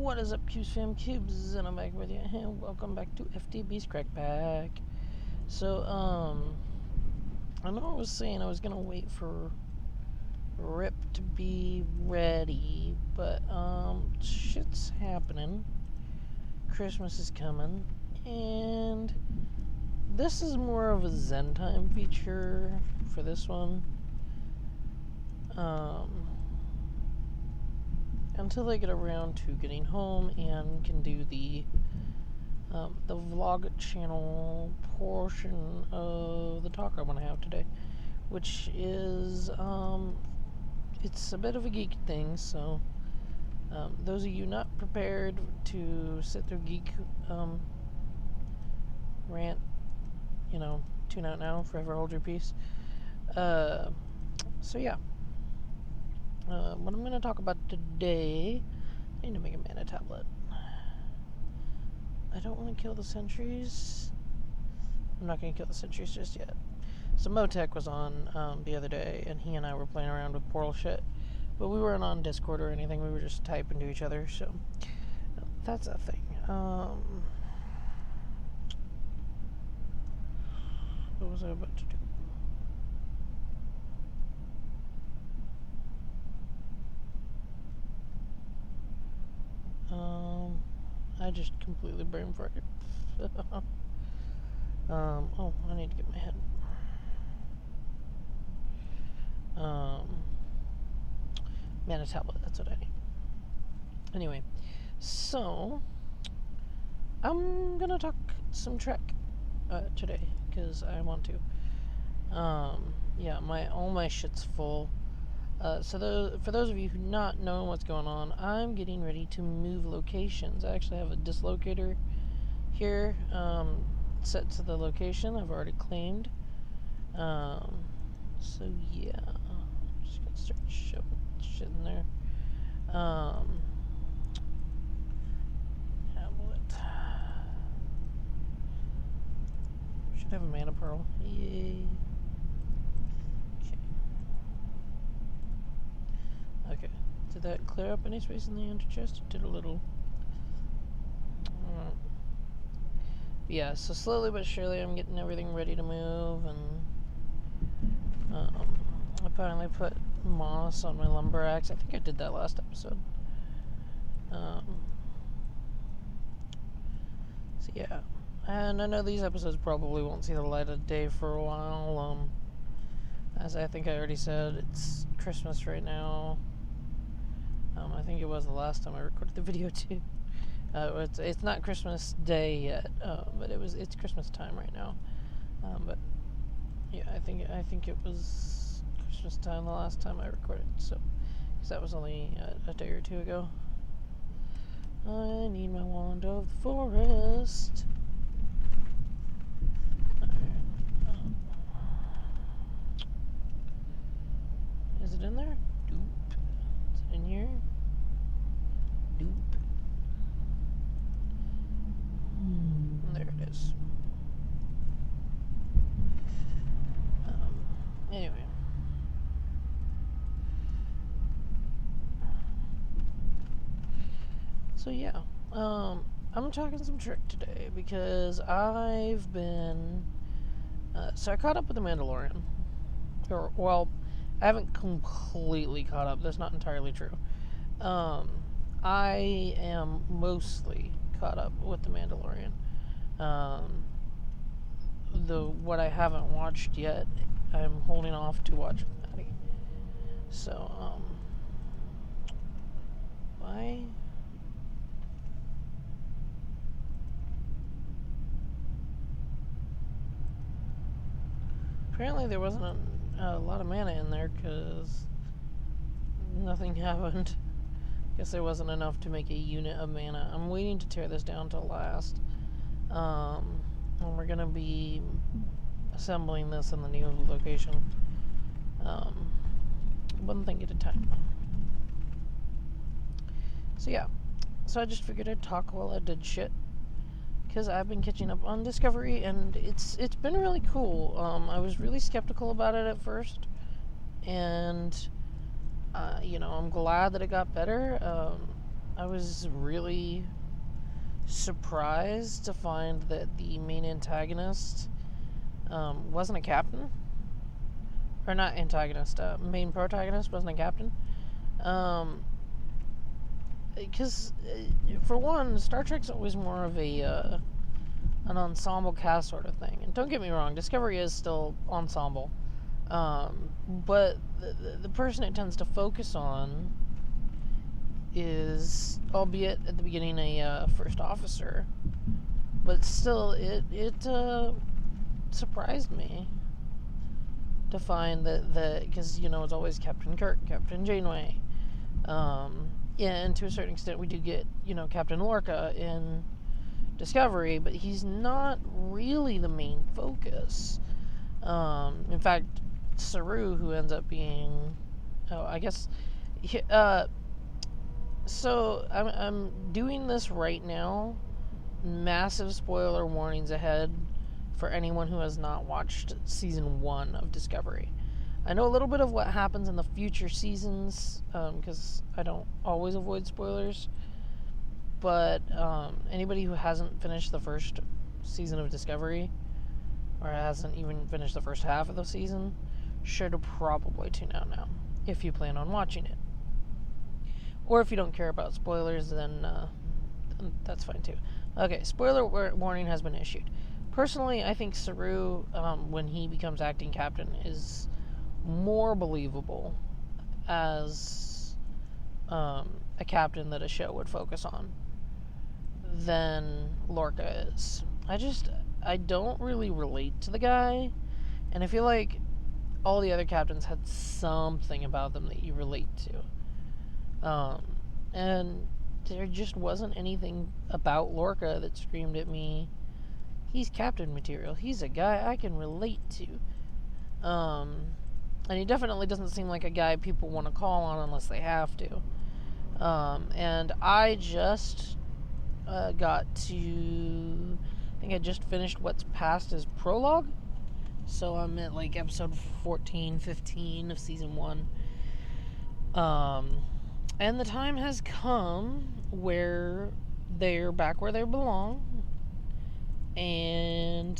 What is up, Cubes fam? Cubes, and I'm back with you, and welcome back to FTBees Crackpack. So, I know I was saying I was gonna wait for Rip to be ready, but, shit's happening. Christmas is coming, and this is more of a Zen time feature for this one. Until I get around to getting home and can do the vlog channel portion of the talk I want to have today, which is it's a bit of a geek thing. So those of you not prepared to sit through geek rant, tune out now, forever hold your peace. So yeah. What I'm going to talk about today, I need to make a mana tablet. I don't want to kill the sentries. I'm not going to kill the sentries just yet. So Motech was on the other day, and he and I were playing around with portal shit. But we weren't on Discord or anything, we were just typing to each other, so that's a thing. What was I about to do? I just completely brain farted. Oh, I need to get my head. Mana tablet, that's what I need. Anyway, so I'm gonna talk some Trek today, because I want to. Yeah, all my shit's full. So for those of you who not know what's going on, I'm getting ready to move locations. I actually have a dislocator here set to the location I've already claimed. So yeah, I'm just gonna start shoving shit in there. Tablet. Should have a mana pearl. Yay. Okay, did that clear up any space in the enter chest? It did a little. Yeah, so slowly but surely I'm getting everything ready to move, and I finally put moss on my lumber axe. I think I did that last episode. So yeah, and I know these episodes probably won't see the light of day for a while. As I think I already said, it's Christmas right now. I think it was the last time I recorded the video too. It's not Christmas Day yet, but it's Christmas time right now. But yeah, I think it was Christmas time the last time I recorded. So, because that was only a day or two ago. I need my wand of the forest. Is it in there? Doop. Is it in here? Doop. There it is. Anyway. So yeah, I'm talking some Trek today because I've been, so I caught up with The Mandalorian. Well, I haven't completely caught up. That's not entirely true. I am mostly caught up with The Mandalorian. What I haven't watched yet, I'm holding off to watch with Maddie. So, why? Apparently there wasn't a lot of mana in there, because nothing happened. Guess there wasn't enough to make a unit of mana. I'm waiting to tear this down to last. And we're gonna be assembling this in the new location. One thing at a time. So yeah. So I just figured I'd talk while I did shit, because I've been catching up on Discovery, and it's been really cool. I was really skeptical about it at first, and I'm glad that it got better. I was really surprised to find that the main antagonist wasn't a captain. Or not antagonist, main protagonist wasn't a captain. Because, for one, Star Trek's always more of an ensemble cast sort of thing. And don't get me wrong, Discovery is still ensemble. But the person it tends to focus on is, albeit at the beginning, a first officer. But still, it surprised me to find that because, it's always Captain Kirk, Captain Janeway. And to a certain extent, we do get, Captain Lorca in Discovery, but he's not really the main focus. In fact, Saru, who ends up being, so I'm doing this right now. Massive spoiler warnings ahead for anyone who has not watched season 1 of Discovery. I know a little bit of what happens in the future seasons, because I don't always avoid spoilers. But anybody who hasn't finished the first season of Discovery, or hasn't even finished the first half of the season, should probably tune out now, if you plan on watching it. Or if you don't care about spoilers, then that's fine too. Okay, spoiler warning has been issued. Personally, I think Saru, when he becomes acting captain, is more believable as a captain that a show would focus on than Lorca is. I don't really relate to the guy, and I feel like all the other captains had something about them that you relate to. And there just wasn't anything about Lorca that screamed at me, he's captain material. He's a guy I can relate to. And he definitely doesn't seem like a guy people want to call on unless they have to. And I just got to... I think I just finished what's past as prologue. So I'm at like episode 14, 15 of season 1. And the time has come where they're back where they belong. And,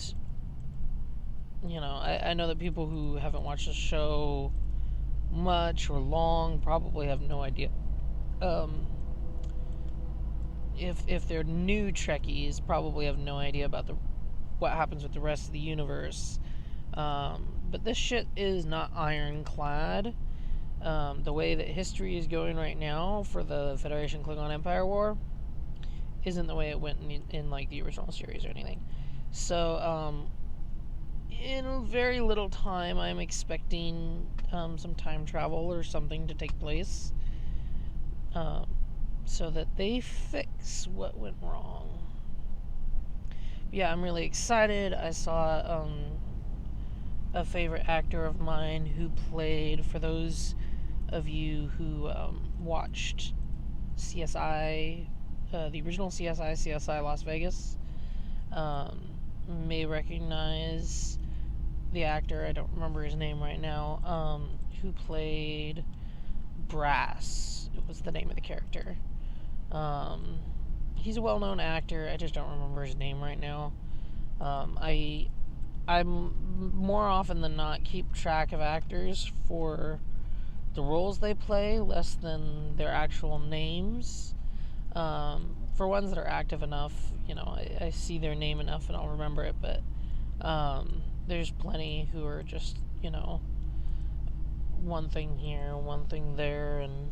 I know that people who haven't watched the show much or long probably have no idea. If they're new Trekkies, probably have no idea about what happens with the rest of the universe. But this shit is not ironclad. The way that history is going right now for the Federation Klingon Empire War isn't the way it went in like the original series or anything. So, in very little time, I'm expecting some time travel or something to take place, so that they fix what went wrong. But yeah, I'm really excited. I saw a favorite actor of mine who played, for those of you who watched CSI, the original CSI Las Vegas, may recognize the actor, I don't remember his name right now, who played Brass. It was the name of the character. He's a well-known actor. I just don't remember his name right now. I'm more often than not keep track of actors for the roles they play, less than their actual names. For ones that are active enough, I see their name enough and I'll remember it, but there's plenty who are just, one thing here, one thing there, and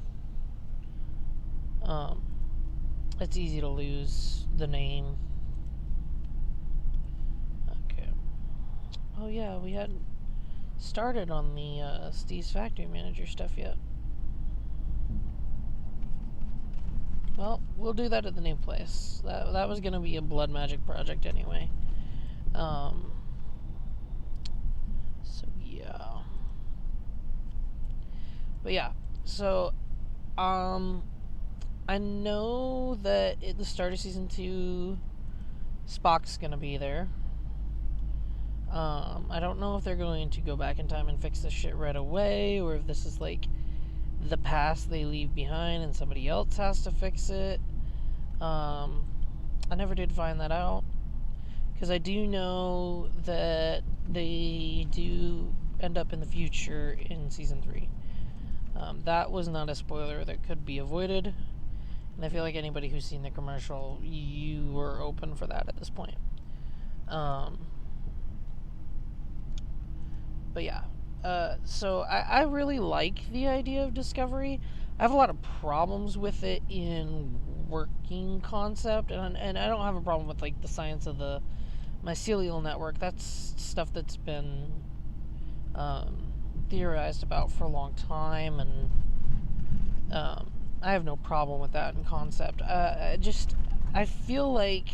it's easy to lose the name. Okay. Oh yeah, we hadn't started on the Steve's Factory Manager stuff yet. Well, we'll do that at the new place. That was going to be a blood magic project anyway. So yeah. But yeah, so I know that at the start of season 2, Spock's going to be there. I don't know if they're going to go back in time and fix this shit right away, or if this is like the past they leave behind and somebody else has to fix it. I never did find that out, because I do know that they do end up in the future in season 3. That was not a spoiler that could be avoided, and I feel like anybody who's seen the commercial, you were open for that at this point. But yeah, so I really like the idea of Discovery. I have a lot of problems with it in working concept, and I don't have a problem with like the science of the mycelial network. That's stuff that's been theorized about for a long time, and I have no problem with that in concept. I feel like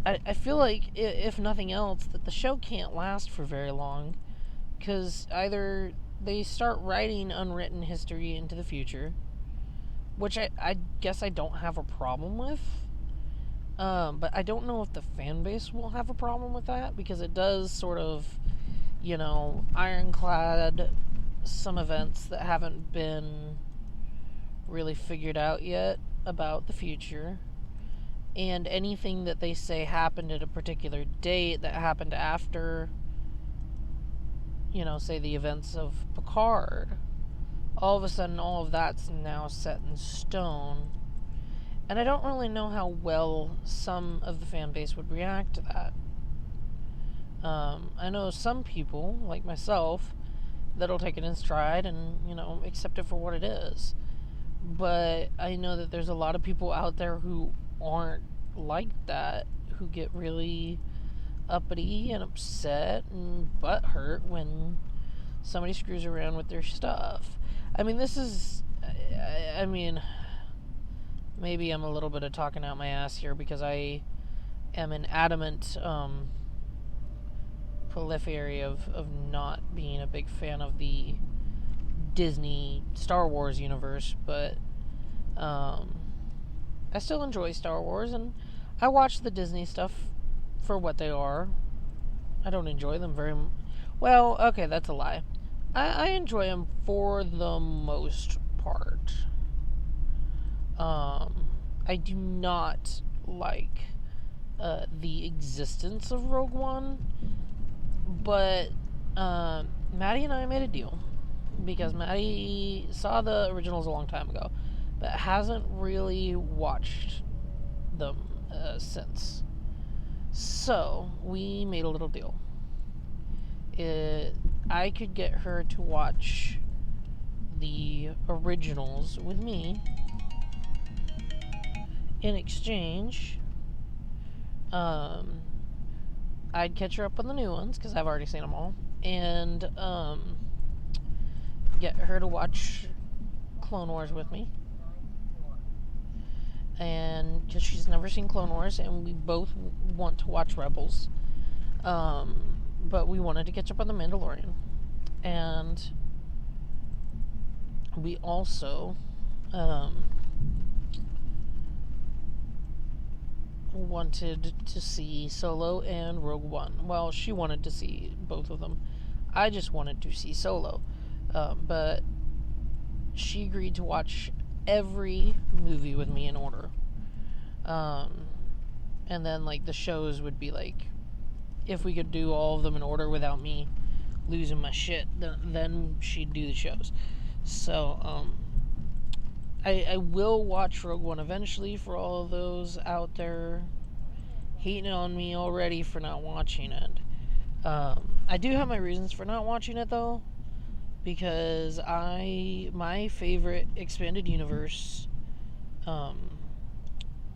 I feel like, if nothing else, that the show can't last for very long, because either they start writing unwritten history into the future, which I guess I don't have a problem with, but I don't know if the fan base will have a problem with that, because it does sort of, ironclad some events that haven't been really figured out yet about the future. And anything that they say happened at a particular date that happened after, say the events of Picard, all of a sudden all of that's now set in stone. And I don't really know how well some of the fan base would react to that. I know some people, like myself, that'll take it in stride and, accept it for what it is. But I know that there's a lot of people out there who aren't like that, who get really uppity and upset and butthurt when somebody screws around with their stuff. Maybe I'm a little bit of talking out my ass here, because I am an adamant proliferary of not being a big fan of the Disney Star Wars universe, but I still enjoy Star Wars, and I watch the Disney stuff for what they are. I don't enjoy them very well. Okay, that's a lie. I enjoy them for the most part. I do not like the existence of Rogue One, but Maddie and I made a deal, because Maddie saw the originals a long time ago, but hasn't really watched them since. So we made a little deal. I could get her to watch the originals with me. In exchange, I'd catch her up on the new ones, because I've already seen them all, and get her to watch Clone Wars with me. And because she's never seen Clone Wars, and we both want to watch Rebels, but we wanted to catch up on The Mandalorian, and we also wanted to see Solo and Rogue One. Well, she wanted to see both of them. I just wanted to see Solo, but she agreed to watch every movie with me in order. And then, like, the shows would be, like, if we could do all of them in order without me losing my shit, then she'd do the shows. So, I will watch Rogue One eventually, for all of those out there hating on me already for not watching it. I do have my reasons for not watching it, though, because my favorite expanded universe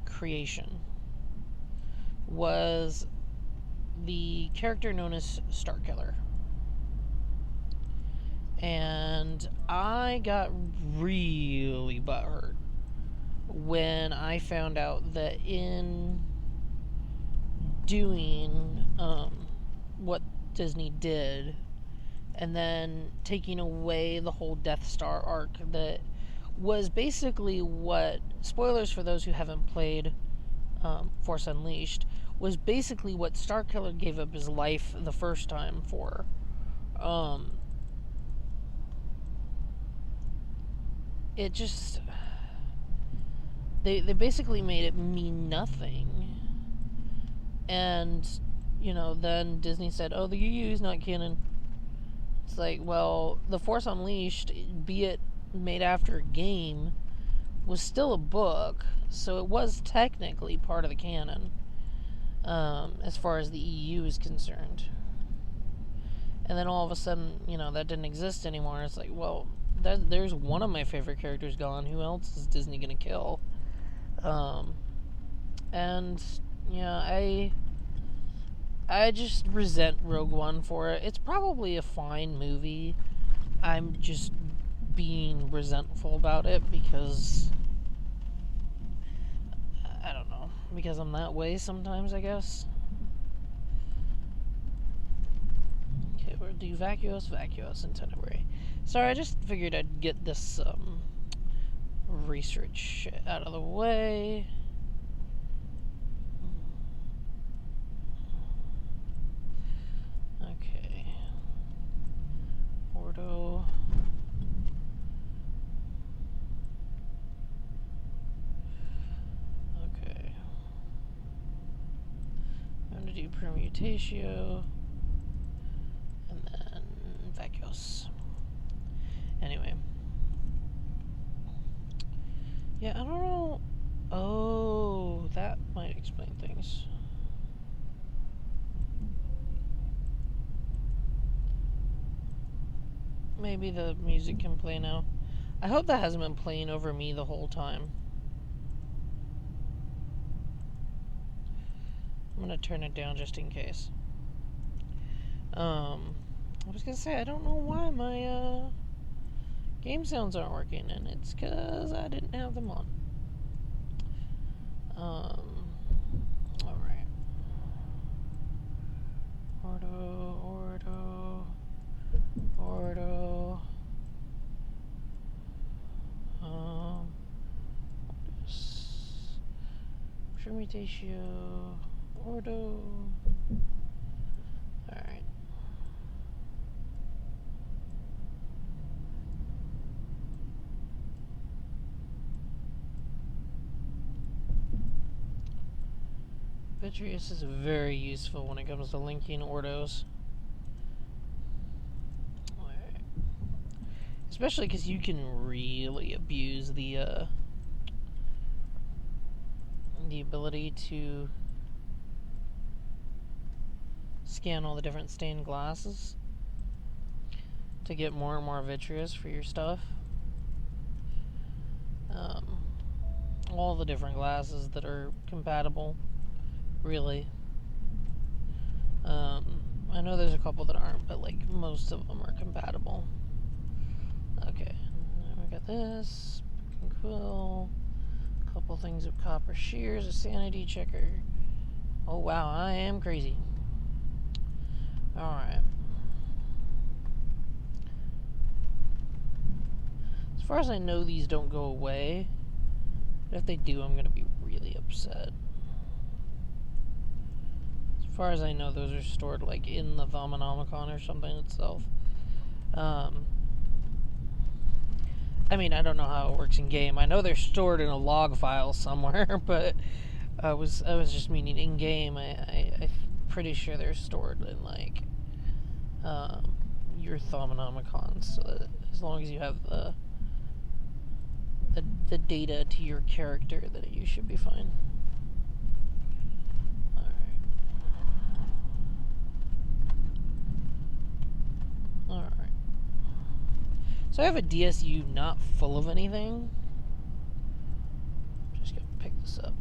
creation was the character known as Starkiller. And I got really butthurt when I found out that in doing what Disney did, and then taking away the whole Death Star arc that was basically what, spoilers for those who haven't played Force Unleashed, was basically what Starkiller gave up his life the first time for. it just... They basically made it mean nothing. And, you know, then Disney said, oh, the EU is not canon. It's like, well, The Force Unleashed, be it made after a game, was still a book, so it was technically part of the canon, as far as the EU is concerned. And then all of a sudden, you know, that didn't exist anymore. It's like, well, there's one of my favorite characters gone. Who else is Disney gonna kill? And yeah, I just resent Rogue One for it. It's probably a fine movie. I'm just being resentful about it because I don't know, because I'm that way sometimes, I guess. Okay, we'll do vacuous itinerary. Sorry, I just figured I'd get this research out of the way. Okay. Ordo. Okay. I'm going to do permutatio. And then vacuous. Anyway. Yeah, I don't know. Oh, that might explain things. Maybe the music can play now. I hope that hasn't been playing over me the whole time. I'm gonna turn it down just in case. I was gonna say, I don't know why my game sounds aren't working, and it's because I didn't have them on. Alright. Ordo. Permutatio. Ordo. Alright. Vitreous is very useful when it comes to linking ordos. Especially because you can really abuse the ability to scan all the different stained glasses to get more and more vitreous for your stuff. All the different glasses that are compatible, really. I know there's a couple that aren't, but like most of them are compatible. Okay, we got this, book and quill, a couple things of copper shears, a sanity checker. Oh wow, I am crazy. Alright. As far as I know, these don't go away. But if they do, I'm going to be really upset. As far as I know, those are stored like in the Thaumonomicon or something itself. I mean, I don't know how it works in game. I know they're stored in a log file somewhere, but I was just meaning in game. I'm pretty sure they're stored in like your Thaumonomicons, so that as long as you have the data to your character, that you should be fine. Alright. So I have a DSU not full of anything. I'm just gonna pick this up.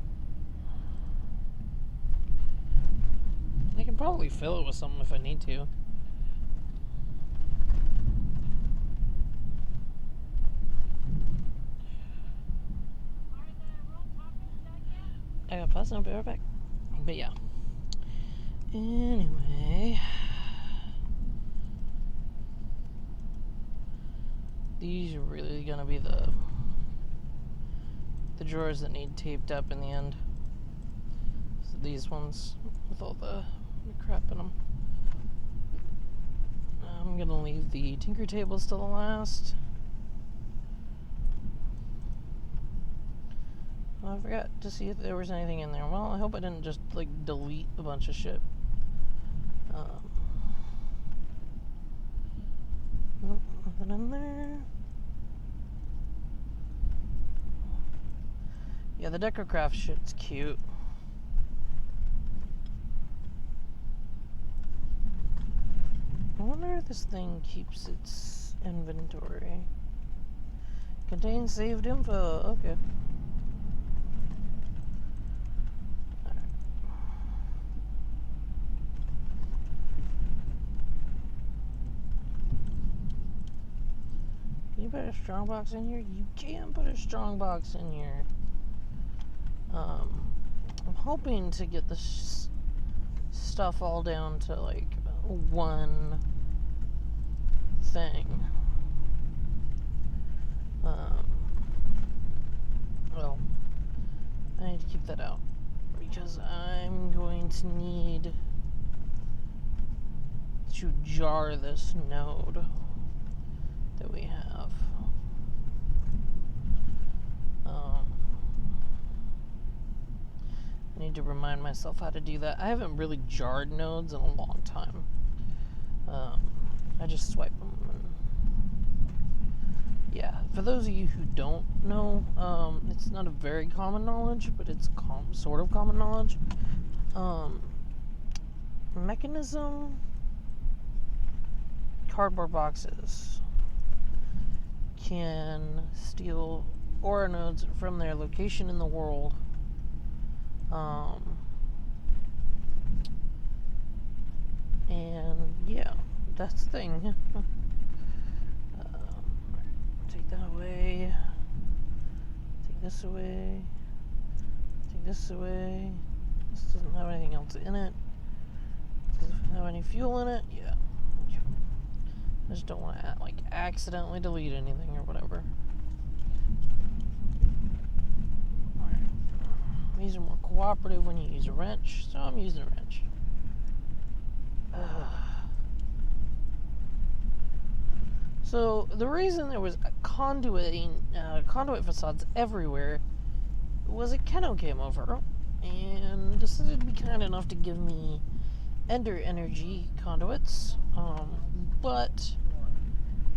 I can probably fill it with something if I need to. I got pause, I'll be right back. But yeah. Anyway. These are really gonna be the drawers that need taped up in the end. So these ones with all the crap in them. I'm gonna leave the tinker tables till the last. I forgot to see if there was anything in there. Well, I hope I didn't just, like, delete a bunch of shit. Nope, nothing in there. Yeah, the DecoCraft shit's cute. I wonder if this thing keeps its inventory. Contains saved info. Okay. Alright. Can you put a strongbox in here? You can put a strongbox in here. I'm hoping to get this stuff all down to like one thing. Well, I need to keep that out because I'm going to need to jar this node that we have. I need to remind myself how to do that. I haven't really jarred nodes in a long time. I just swipe them. Yeah, for those of you who don't know, it's not a very common knowledge, but it's sort of common knowledge. Mechanism cardboard boxes can steal aura nodes from their location in the world. And yeah, that's the thing. Take that away. Take this away. Take this away. This doesn't have anything else in it. Doesn't have any fuel in it. Yeah. I just don't want to like accidentally delete anything or whatever. Alright. These are more cooperative when you use a wrench, so I'm using a wrench. So the reason there was conduit facades everywhere was a Keno came over and decided to be kind enough to give me Ender energy conduits, but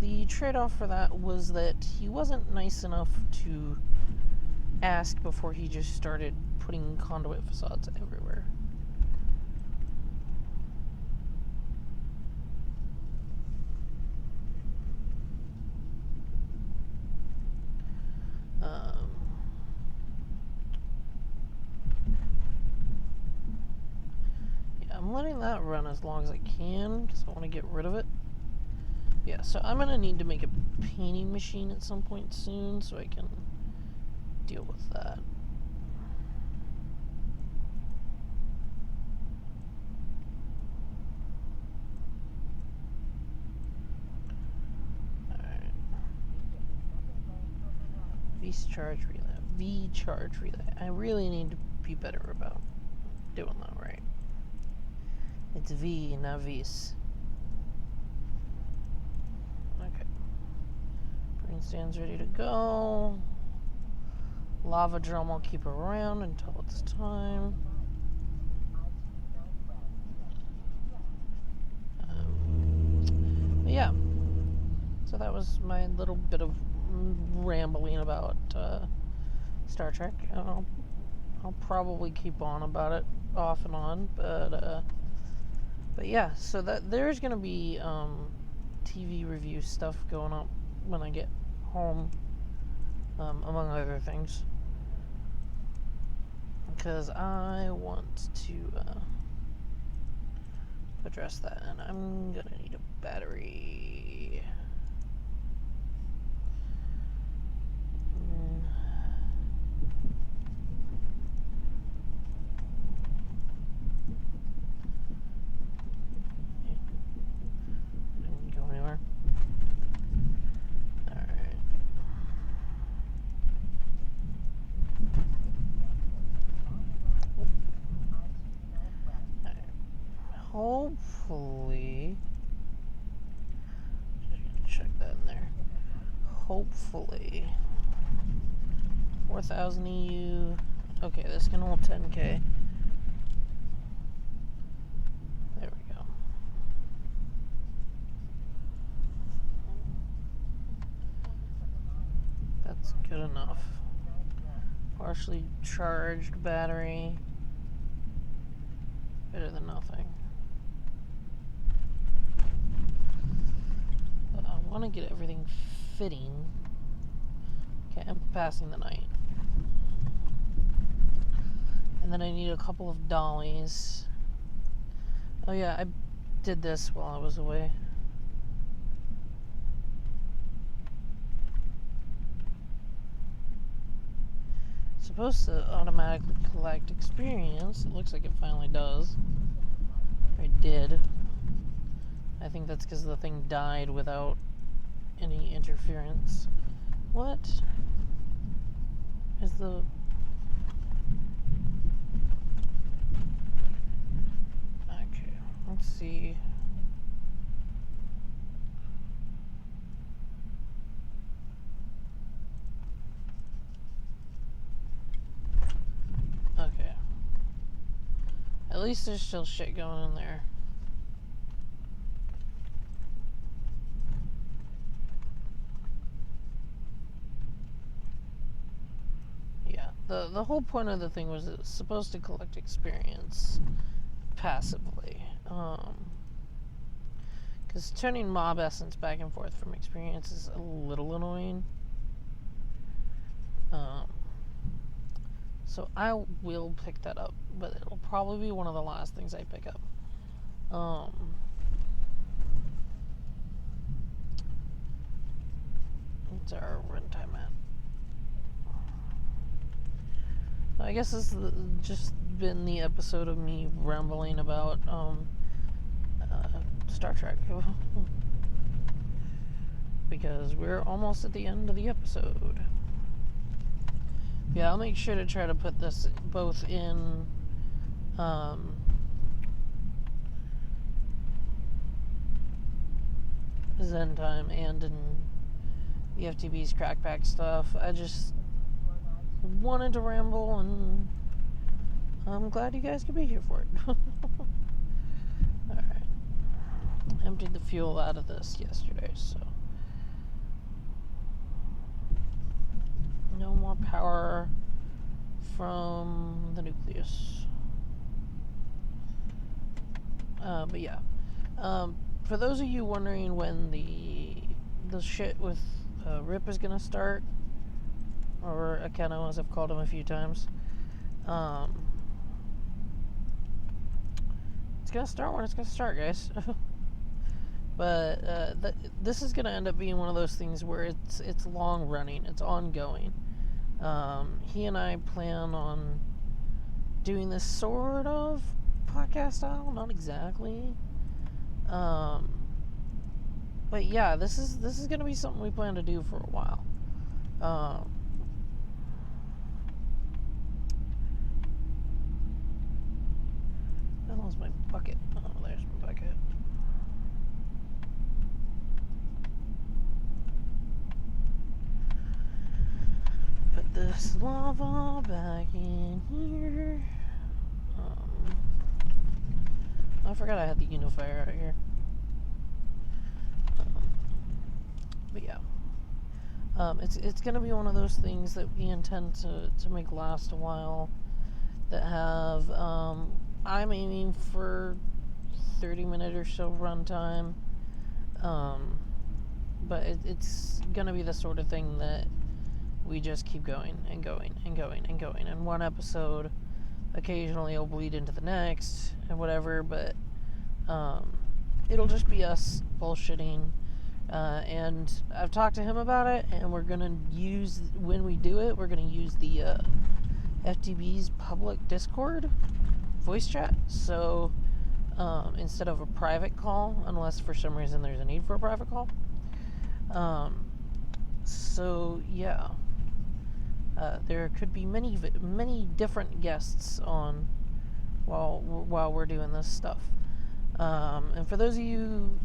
the trade-off for that was that he wasn't nice enough to ask before he just started putting conduit facades everywhere. Yeah, I'm letting that run as long as I can because I want to get rid of it. Yeah, so I'm going to need to make a painting machine at some point soon so I can deal with that. V-charge relay. I really need to be better about doing that right. It's V, not V's. Okay. Brain stand's ready to go. Lava drum I'll keep around until it's time. But yeah. So that was my little bit of rambling about Star Trek. I'll probably keep on about it off and on, but yeah. So that there's gonna be TV review stuff going up when I get home, among other things, because I want to address that, and I'm gonna need a battery. Didn't go anywhere. Alright. Hopefully, just gonna check that in there. Hopefully, 4,000 EU. Okay, this can hold 10K. There we go. That's good enough. Partially charged battery. Better than nothing. But I want to get everything fitting. Okay, I'm passing the night. And then I need a couple of dollies. Oh yeah, I did this while I was away. It's supposed to automatically collect experience. It looks like it finally does. Or it did. I think that's because the thing died without any interference. What is the... Okay, let's see. Okay. At least there's still shit going in there. Yeah, the whole point of the thing was it was supposed to collect experience passively. Because turning mob essence back and forth from experience is a little annoying. So I will pick that up, but it'll probably be one of the last things I pick up. What's our runtime at? I guess this has just been the episode of me rambling about Star Trek. Because we're almost at the end of the episode. Yeah, I'll make sure to try to put this both in Zen Time and in the FTBees Crackpack stuff. I just wanted to ramble, and I'm glad you guys could be here for it. Alright. Emptied the fuel out of this yesterday, so no more power from the nucleus. But yeah. For those of you wondering when the shit with Rip is gonna start, or Akeno as I've called him a few times, it's gonna start when it's gonna start, guys. But this is gonna end up being one of those things where it's long running, it's ongoing. He and I plan on doing this sort of podcast style, not exactly. But yeah, this is gonna be something we plan to do for a while. Where the hell's my bucket? Oh, there's my bucket. Put this lava back in here. I forgot I had the unifier out here. But yeah. It's gonna be one of those things that we intend to make last a while. That have, I'm aiming for 30-minute or so runtime. But it's gonna be the sort of thing that we just keep going and going and going and going. And one episode occasionally will bleed into the next and whatever, but it'll just be us bullshitting. And I've talked to him about it, and we're gonna use, when we do it, we're gonna use the FTBees public Discord voice chat. So instead of a private call, unless for some reason there's a need for a private call. So yeah, there could be many different guests on while we're doing this stuff. And for those of you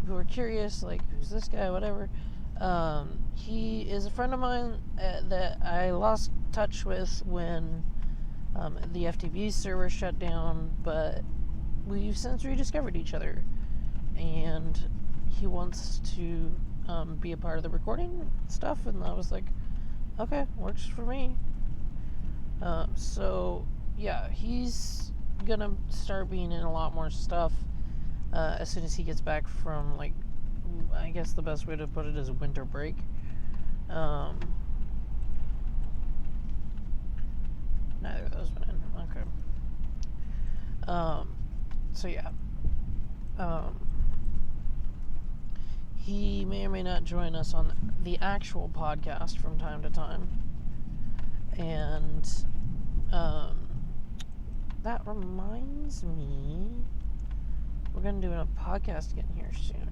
who are curious, like, who's this guy, whatever, he is a friend of mine that I lost touch with when the FTBees server shut down, but we've since rediscovered each other, and he wants to be a part of the recording stuff, and I was like, okay, works for me. So yeah, he's gonna start being in a lot more stuff as soon as he gets back from, like, I guess the best way to put it is winter break. Neither of those went in. Okay. So yeah. He may or may not join us on the actual podcast from time to time. And that reminds me, we're going to do a podcast again here soon.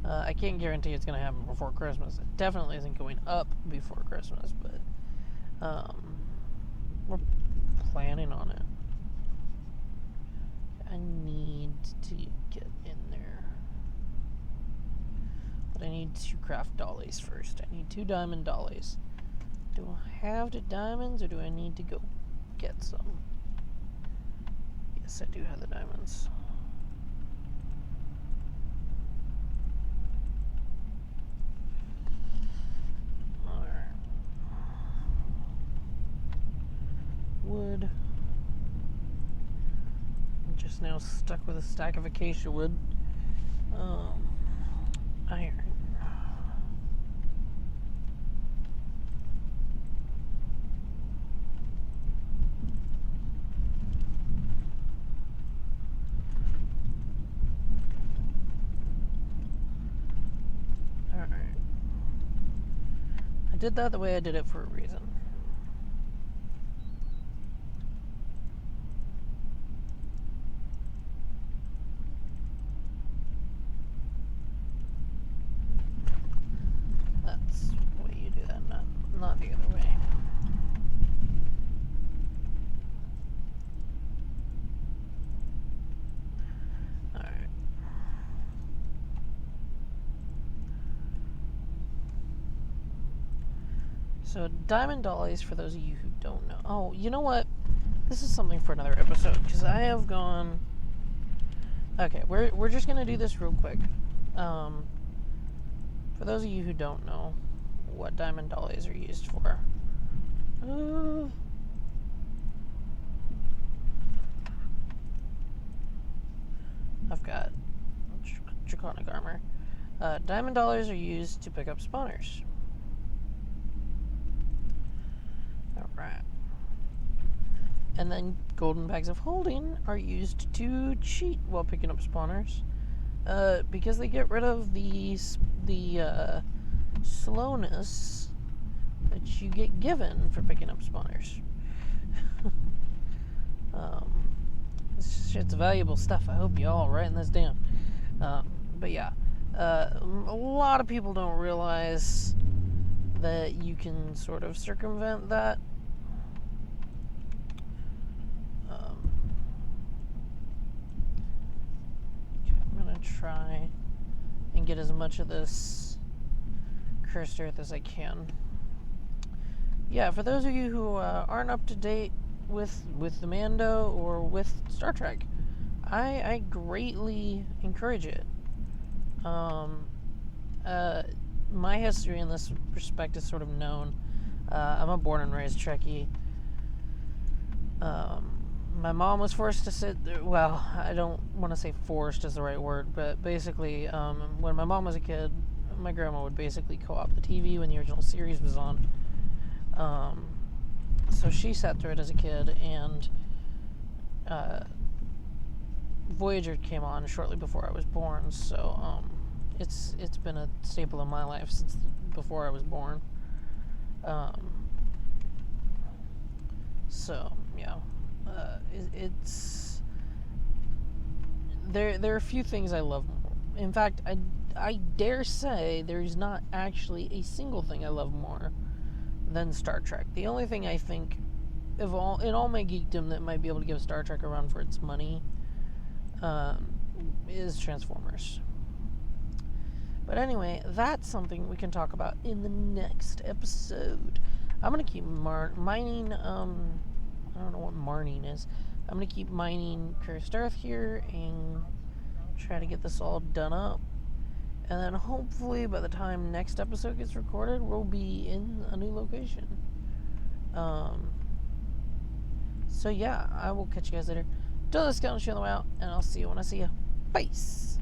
I can't guarantee it's going to happen before Christmas. It definitely isn't going up before Christmas, but we're planning on it. I need to get in there. But I need to craft dollies first. I need 2 diamond dollies. Do I have the diamonds, or do I need to go get some? Yes, I do have the diamonds. Alright. Wood. I'm just now stuck with a stack of acacia wood. Iron. Alright. I did that the way I did it for a reason. That's the way you do that, not the other way. Alright. So, diamond dollies, for those of you who don't know. Oh, you know what? This is something for another episode, because I have gone... Okay, we're just going to do this real quick. For those of you who don't know what diamond dollies are used for. I've got draconic armor. Diamond dollies are used to pick up spawners. Alright. And then golden bags of holding are used to cheat while picking up spawners. Because they get rid of the slowness that you get given for picking up spawners. This shit's valuable stuff. I hope you all writing this down. But yeah, a lot of people don't realize that you can sort of circumvent that. I'm gonna try and get as much of this cursed earth as I can. Yeah, for those of you who aren't up to date with the Mando or with Star Trek, I greatly encourage it. My history in this respect is sort of known. I'm a born and raised Trekkie. My mom was forced to sit there. Well, I don't want to say forced is the right word, but basically, when my mom was a kid, my grandma would basically co-op the TV when the original series was on. So she sat through it as a kid, and Voyager came on shortly before I was born, so it's been a staple in my life since before I was born. So yeah, it's there are a few things I love more. In fact, I dare say there's not actually a single thing I love more than Star Trek. The only thing I think in all my geekdom that might be able to give Star Trek a run for its money is Transformers. But anyway, that's something we can talk about in the next episode. I'm gonna keep mining. I don't know what mining is. I'm gonna keep mining cursed earth here and try to get this all done up. And then hopefully by the time next episode gets recorded, we'll be in a new location. So yeah, I will catch you guys later. Do the skeleton show them out, and I'll see you when I see you. Peace.